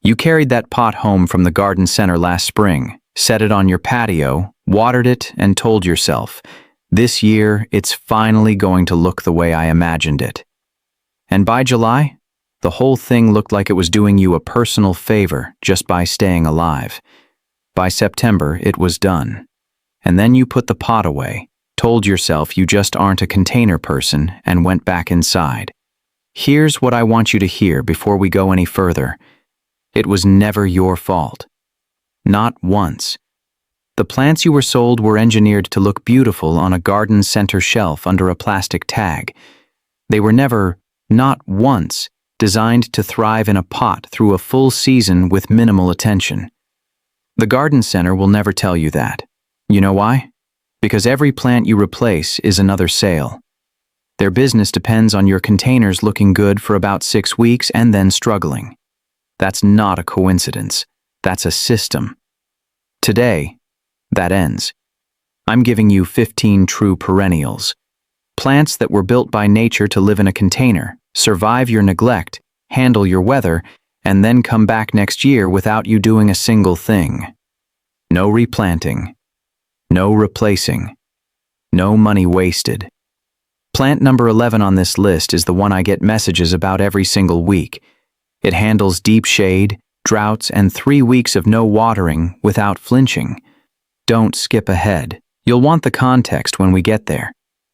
You carried that pot home from the garden center last spring, set it on your patio, watered it, and told yourself, this year it's finally going to look the way I imagined it. And by July, the whole thing looked like it was doing you a personal favor just by staying alive. By September, it was done. And then you put the pot away, told yourself you just aren't a container person, and went back inside. Here's what I want you to hear before we go any further. It was never your fault. Not once. The plants you were sold were engineered to look beautiful on a garden center shelf under a plastic tag. They were never, not once, designed to thrive in a pot through a full season with minimal attention. The garden center will never tell you that. You know why? Because every plant you replace is another sale. Their business depends on your containers looking good for about 6 weeks and then struggling. That's not a coincidence. That's a system. Today, that ends. I'm giving you 15 true perennials. Plants that were built by nature to live in a container, survive your neglect, handle your weather, and then come back next year without you doing a single thing. No replanting. No replacing. No money wasted. Plant number 11 on this list is the one I get messages about every single week. It handles deep shade, droughts, and 3 weeks of no watering without flinching. Don't skip ahead. You'll want the context when we get there.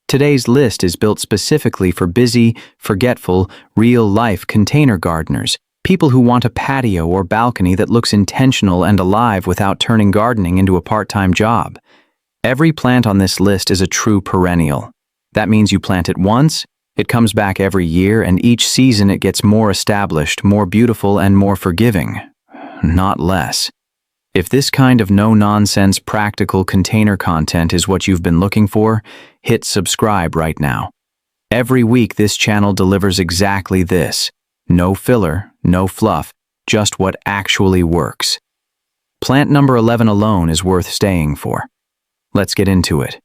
Today's list is built specifically for busy, forgetful, real-life container gardeners, people who want a patio or balcony that looks intentional and alive without turning gardening into a part-time job. Every plant on this list is a true perennial. That means you plant it once, it comes back every year, and each season it gets more established, more beautiful, and more forgiving. Not less. If this kind of no-nonsense practical container content is what you've been looking for, hit subscribe right now. Every week this channel delivers exactly this. No filler, no fluff, just what actually works. Plant number 11 alone is worth staying for. Let's get into it.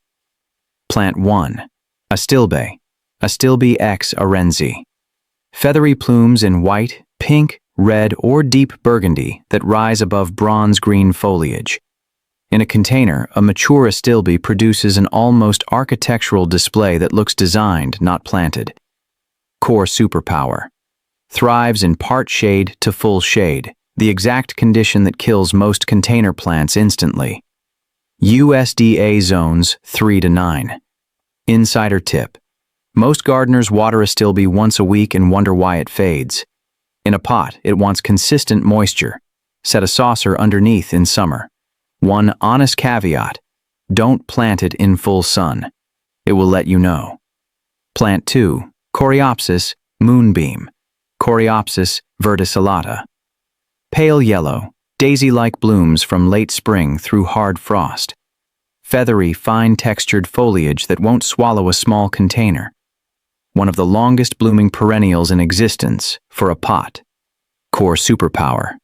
Plant 1. Astilbe. Astilbe X Arenzi. Feathery plumes in white, pink, red, or deep burgundy that rise above bronze-green foliage. In a container, a mature astilbe produces an almost architectural display that looks designed, not planted. Core superpower. Thrives in part shade to full shade, the exact condition that kills most container plants instantly. USDA zones 3 to 9. Insider tip. Most gardeners water astilbe once a week and wonder why it fades. In a pot, it wants consistent moisture. Set a saucer underneath in summer. One honest caveat: don't plant it in full sun. It will let you know. Plant 2. Coreopsis moonbeam. Coreopsis verticillata. Pale yellow, daisy-like blooms from late spring through hard frost. Feathery, fine-textured foliage that won't swallow a small container. One of the longest blooming perennials in existence for a pot. Core superpower.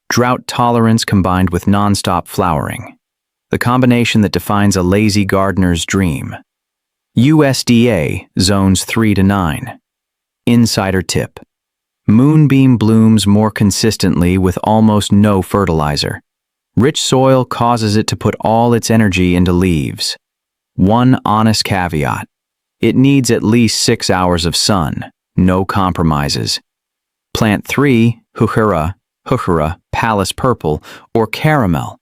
Drought tolerance combined with non-stop flowering. The combination that defines a lazy gardener's dream. USDA zones 3 to 9. Insider tip. Moonbeam blooms more consistently with almost no fertilizer. Rich soil causes it to put all its energy into leaves. One honest caveat: it needs at least 6 hours of sun, no compromises. Plant 3, Heuchera, Palace Purple, or Caramel.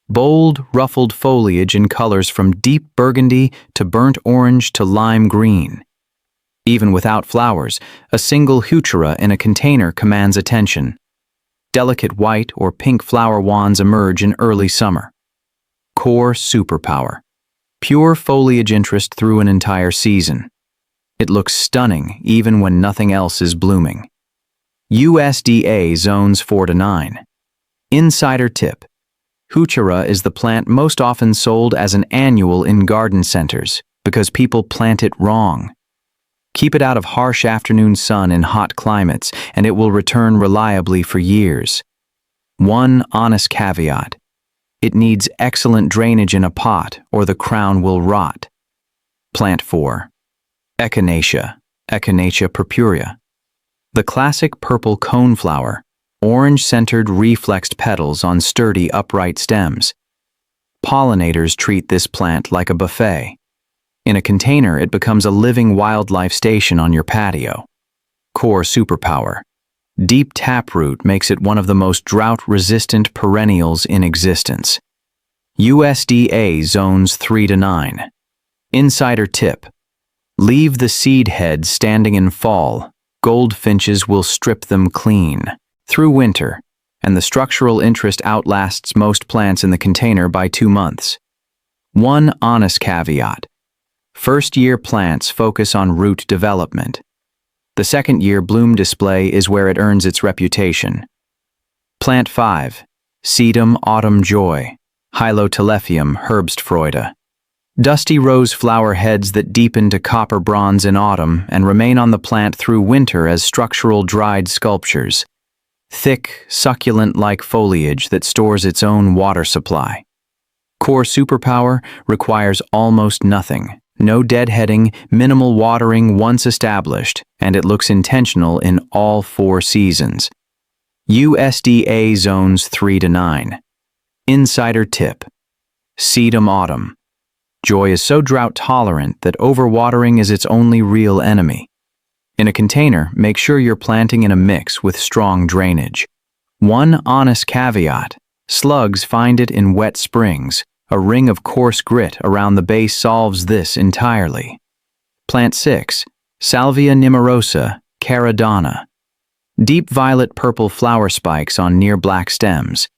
Bold, ruffled foliage in colors from deep burgundy to burnt orange to lime green. Even without flowers, a single Heuchera in a container commands attention. Delicate white or pink flower wands emerge in early summer. Core superpower. Pure foliage interest through an entire season. It looks stunning even when nothing else is blooming. USDA zones 4 to 9. Insider tip. Heuchera is the plant most often sold as an annual in garden centers because people plant it wrong. Keep it out of harsh afternoon sun in hot climates, and it will return reliably for years. One honest caveat: it needs excellent drainage in a pot, or the crown will rot. Plant 4. Echinacea purpurea. The classic purple coneflower, orange-centered reflexed petals on sturdy upright stems. Pollinators treat this plant like a buffet. In a container, it becomes a living wildlife station on your patio. Core superpower. Deep taproot makes it one of the most drought-resistant perennials in existence. USDA zones 3 to 9. Insider tip. Leave the seed heads standing in fall. Goldfinches will strip them clean through winter, and the structural interest outlasts most plants in the container by 2 months. One honest caveat. First-year plants focus on root development. The second-year bloom display is where it earns its reputation. Plant 5. Sedum autumn joy, Hylotelephium herbstfreude. Dusty rose flower heads that deepen to copper bronze in autumn and remain on the plant through winter as structural dried sculptures. Thick, succulent-like foliage that stores its own water supply. Core superpower requires almost nothing. No deadheading, minimal watering once established, and it looks intentional in all 4 seasons. USDA zones 3 to 9. Insider tip. Sedum autumn. Joy is so drought-tolerant that overwatering is its only real enemy. In a container, make sure you're planting in a mix with strong drainage. One honest caveat. Slugs find it in wet springs. A ring of coarse grit around the base solves this entirely. Plant 6. Salvia nemorosa, caradonna. Deep violet-purple flower spikes on near-black stems.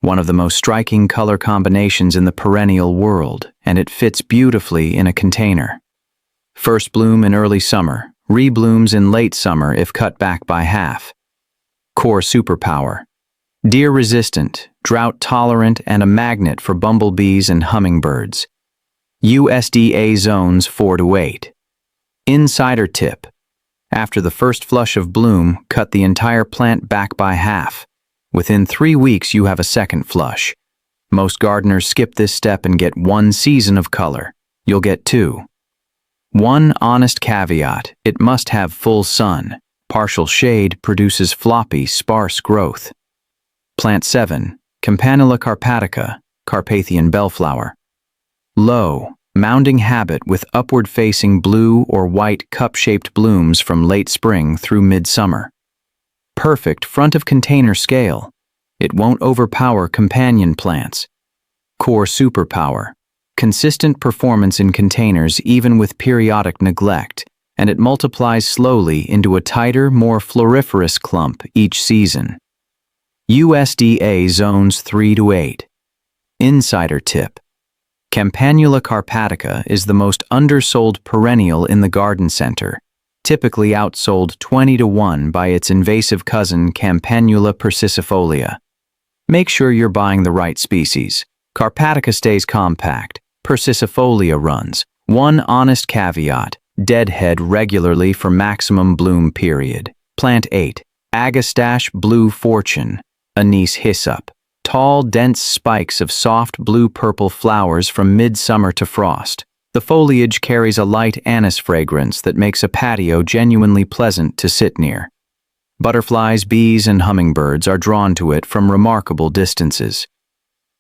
One of the most striking color combinations in the perennial world, and it fits beautifully in a container. First bloom in early summer, reblooms in late summer if cut back by half. Core superpower. Deer-resistant, drought-tolerant, and a magnet for bumblebees and hummingbirds. USDA zones 4 to 8. Insider tip. After the first flush of bloom, cut the entire plant back by half. Within 3 weeks, you have a second flush. Most gardeners skip this step and get 1 season of color. You'll get 2. One honest caveat. It must have full sun. Partial shade produces floppy, sparse growth. Plant 7. Campanula carpatica, Carpathian bellflower. Low, mounding habit with upward-facing blue or white cup-shaped blooms from late spring through midsummer. Perfect front-of-container scale. It won't overpower companion plants. Core superpower. Consistent performance in containers even with periodic neglect, and it multiplies slowly into a tighter, more floriferous clump each season. USDA zones 3 to 8. Insider tip. Campanula carpatica is the most undersold perennial in the garden center, typically outsold 20 to 1 by its invasive cousin Campanula persicifolia. Make sure you're buying the right species. Carpatica stays compact, persicifolia runs. One honest caveat. Deadhead regularly for maximum bloom period. Plant 8. Agastache blue fortune, anise hyssop. Tall, dense spikes of soft blue-purple flowers from midsummer to frost. The foliage carries a light anise fragrance that makes a patio genuinely pleasant to sit near. Butterflies, bees, and hummingbirds are drawn to it from remarkable distances.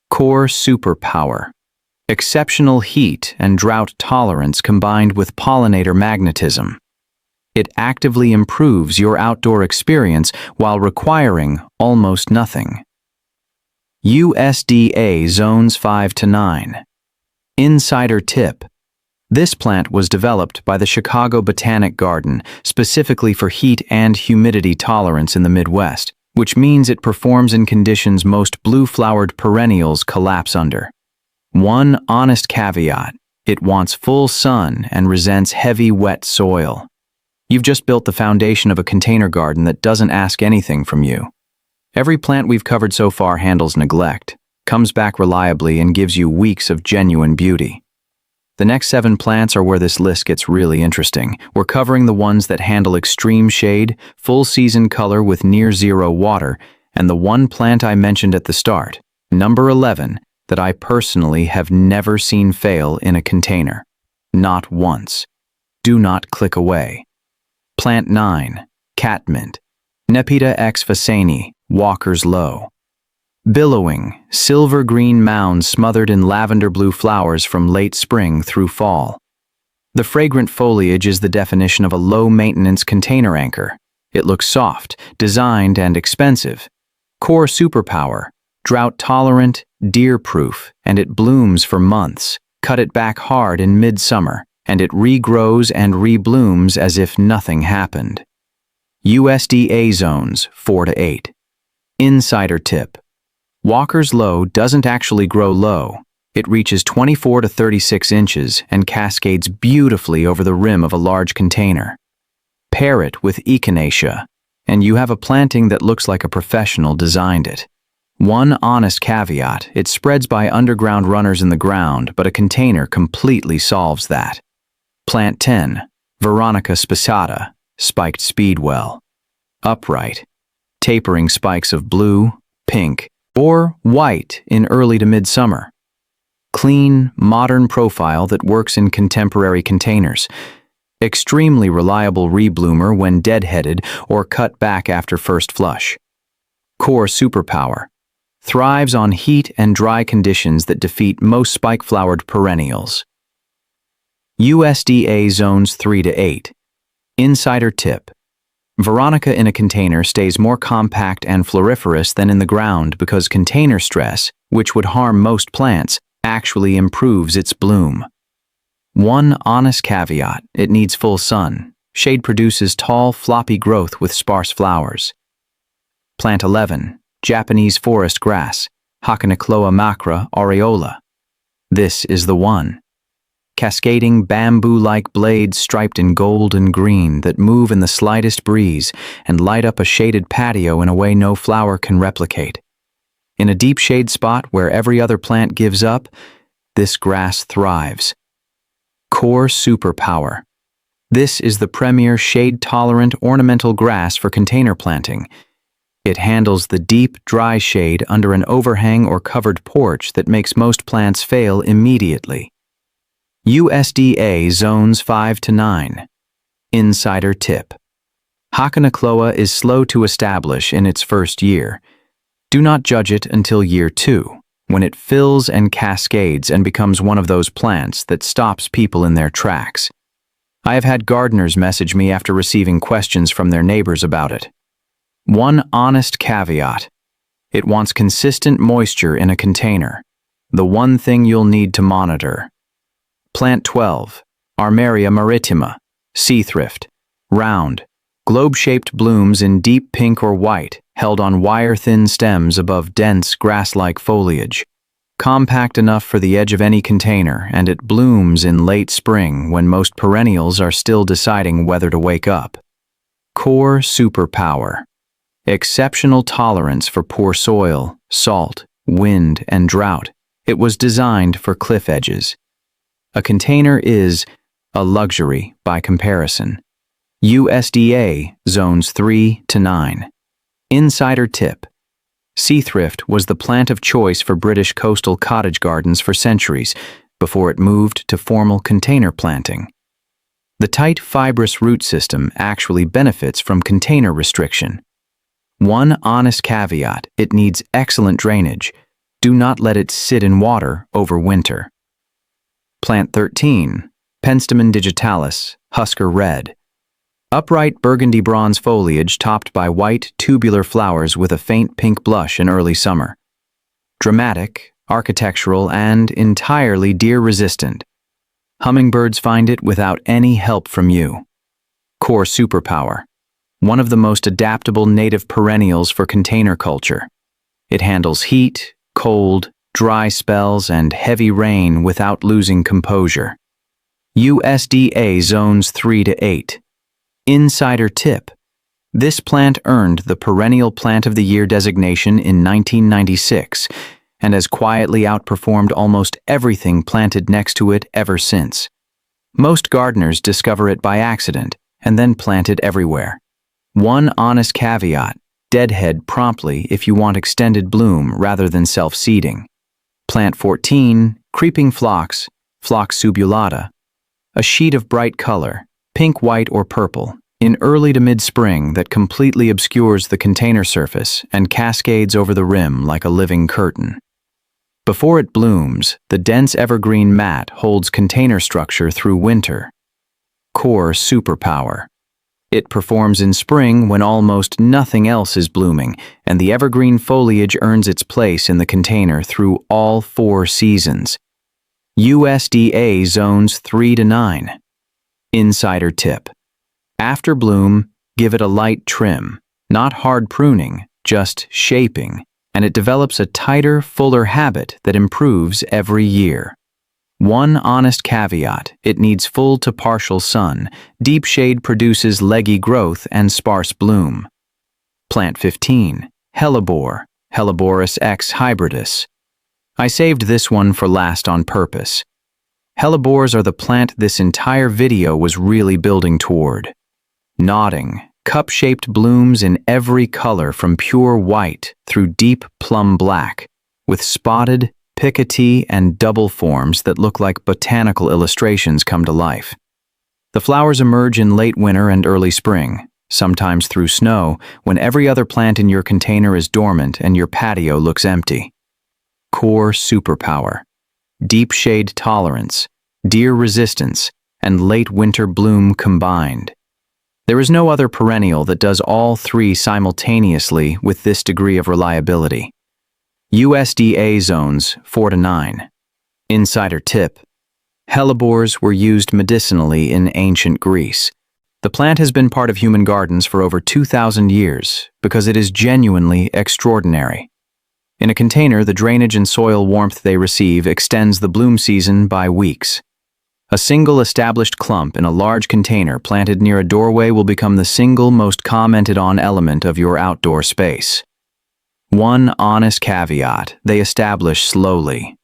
Core superpower. Exceptional heat and drought tolerance combined with pollinator magnetism. It actively improves your outdoor experience while requiring almost nothing. USDA zones 5 to 9. Insider tip. This plant was developed by the Chicago Botanic Garden specifically for heat and humidity tolerance in the Midwest, which means it performs in conditions most blue-flowered perennials collapse under. One honest caveat. It wants full sun and resents heavy, wet soil. You've just built the foundation of a container garden that doesn't ask anything from you. Every plant we've covered so far handles neglect, comes back reliably, and gives you weeks of genuine beauty. The next 7 plants are where this list gets really interesting. We're covering the ones that handle extreme shade, full season color with near zero water, and the one plant I mentioned at the start, number 11, that I personally have never seen fail in a container. Not once. Do not click away. Plant 9. Catmint. Nepeta x Fasani, Walker's Low. Billowing, silver-green mounds smothered in lavender-blue flowers from late spring through fall. The fragrant foliage is the definition of a low-maintenance container anchor. It looks soft, designed, and expensive. Core superpower, drought-tolerant, deer-proof, and it blooms for months. Cut it back hard in midsummer, and it regrows and reblooms as if nothing happened. USDA zones 4 to 8. Insider tip. Walker's Low doesn't actually grow low. It reaches 24 to 36 inches and cascades beautifully over the rim of a large container. Pair it with echinacea, and you have a planting that looks like a professional designed it. One honest caveat, it spreads by underground runners in the ground, but a container completely solves that. Plant 10, Veronica spicata, spiked speedwell. Upright, tapering spikes of blue, pink, or white in early to midsummer. Clean, modern profile that works in contemporary containers. Extremely reliable rebloomer when deadheaded or cut back after first flush. Core superpower. Thrives on heat and dry conditions that defeat most spike-flowered perennials. USDA zones 3 to 8. Insider tip. Veronica in a container stays more compact and floriferous than in the ground because container stress, which would harm most plants, actually improves its bloom. One honest caveat, it needs full sun. Shade produces tall, floppy growth with sparse flowers. Plant 11, Japanese forest grass, Hakanakloa macra aureola. This is the one. Cascading bamboo-like blades striped in gold and green that move in the slightest breeze and light up a shaded patio in a way no flower can replicate. In a deep shade spot where every other plant gives up, this grass thrives. Core superpower. This is the premier shade-tolerant ornamental grass for container planting. It handles the deep, dry shade under an overhang or covered porch that makes most plants fail immediately. USDA zones 5 to 9. Insider tip. Hakanakloa is slow to establish in its first year. Do not judge it until year 2, when it fills and cascades and becomes one of those plants that stops people in their tracks. I have had gardeners message me after receiving questions from their neighbors about it. One honest caveat. It wants consistent moisture in a container. The one thing you'll need to monitor. Plant 12, Armeria maritima, sea thrift, round, globe-shaped blooms in deep pink or white, held on wire-thin stems above dense grass-like foliage. Compact enough for the edge of any container, and it blooms in late spring when most perennials are still deciding whether to wake up. Core superpower. Exceptional tolerance for poor soil, salt, wind, and drought. It was designed for cliff edges. A container is a luxury by comparison. USDA zones 3 to 9. Insider tip. Sea thrift was the plant of choice for British coastal cottage gardens for centuries before it moved to formal container planting. The tight, fibrous root system actually benefits from container restriction. One honest caveat, it needs excellent drainage. Do not let it sit in water over winter. Plant 13, Penstemon digitalis, Husker red. Upright burgundy bronze foliage topped by white, tubular flowers with a faint pink blush in early summer. Dramatic, architectural, and entirely deer-resistant. Hummingbirds find it without any help from you. Core superpower. One of the most adaptable native perennials for container culture. It handles heat, cold, dry spells, and heavy rain without losing composure. USDA zones 3 to 8. Insider tip. This plant earned the Perennial Plant of the Year designation in 1996 and has quietly outperformed almost everything planted next to it ever since. Most gardeners discover it by accident and then plant it everywhere. One honest caveat, deadhead promptly if you want extended bloom rather than self-seeding. Plant 14, Creeping Phlox, Phlox subulata. A sheet of bright color, pink, white, or purple, in early to mid-spring that completely obscures the container surface and cascades over the rim like a living curtain. Before it blooms, the dense evergreen mat holds container structure through winter. Core superpower. It performs in spring when almost nothing else is blooming, and the evergreen foliage earns its place in the container through all 4 seasons. USDA zones 3 to 9. Insider tip. After bloom, give it a light trim, not hard pruning, just shaping, and it develops a tighter, fuller habit that improves every year. One honest caveat: it needs full to partial sun. Deep shade produces leggy growth and sparse bloom. Plant 15. Hellebore, Helleborus X hybridus. I saved this one for last on purpose. Hellebores are the plant this entire video was really building toward. Nodding, cup-shaped blooms in every color from pure white through deep plum black, with spotted, picotee, and double forms that look like botanical illustrations come to life. The flowers emerge in late winter and early spring, sometimes through snow, when every other plant in your container is dormant and your patio looks empty. Core superpower. Deep shade tolerance, deer resistance, and late winter bloom combined. There is no other perennial that does all 3 simultaneously with this degree of reliability. USDA zones 4 to 9. Insider tip. Hellebores were used medicinally in ancient Greece. The plant has been part of human gardens for over 2,000 years because it is genuinely extraordinary. In a container, the drainage and soil warmth they receive extends the bloom season by weeks. A single established clump in a large container planted near a doorway will become the single most commented on element of your outdoor space. One honest caveat: they establish slowly.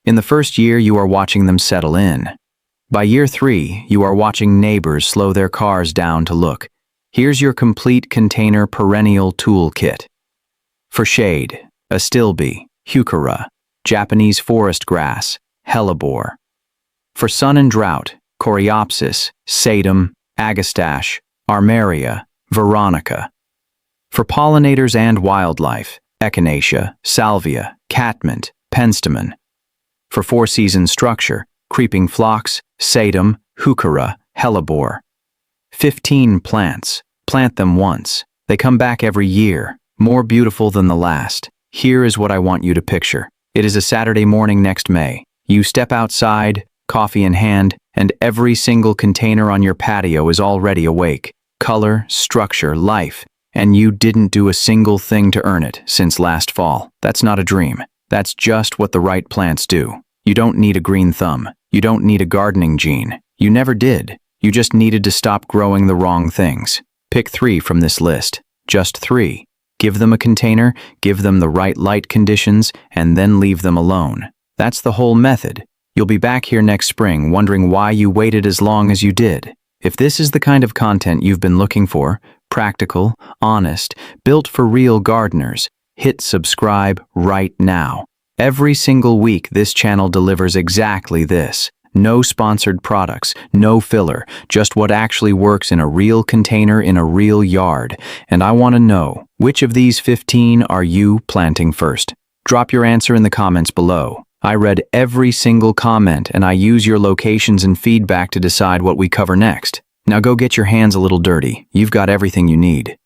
In the first year, you are watching them settle in. By year 3, you are watching neighbors slow their cars down to look. Here's your complete container perennial toolkit. For shade: astilbe, heuchera, Japanese forest grass, hellebore. For sun and drought: coreopsis, sedum, agastache, armeria, veronica. For pollinators and wildlife: echinacea, salvia, catmint, penstemon. For 4-season structure: creeping phlox, sedum, heuchera, hellebore. 15 plants. Plant them once. They come back every year, more beautiful than the last. Here is what I want you to picture. It is a Saturday morning next May. You step outside, coffee in hand, and every single container on your patio is already awake. Color, structure, life. And you didn't do a single thing to earn it since last fall. That's not a dream. That's just what the right plants do. You don't need a green thumb. You don't need a gardening gene. You never did. You just needed to stop growing the wrong things. Pick 3 from this list. Just 3. Give them a container, give them the right light conditions, and then leave them alone. That's the whole method. You'll be back here next spring wondering why you waited as long as you did. If this is the kind of content you've been looking for, practical, honest, built for real gardeners, hit subscribe right now. Every single week this channel delivers exactly this. No sponsored products, no filler, just what actually works in a real container in a real yard. And I want to know, which of these 15 are you planting first? Drop your answer in the comments below. I read every single comment and I use your locations and feedback to decide what we cover next. Now go get your hands a little dirty. You've got everything you need.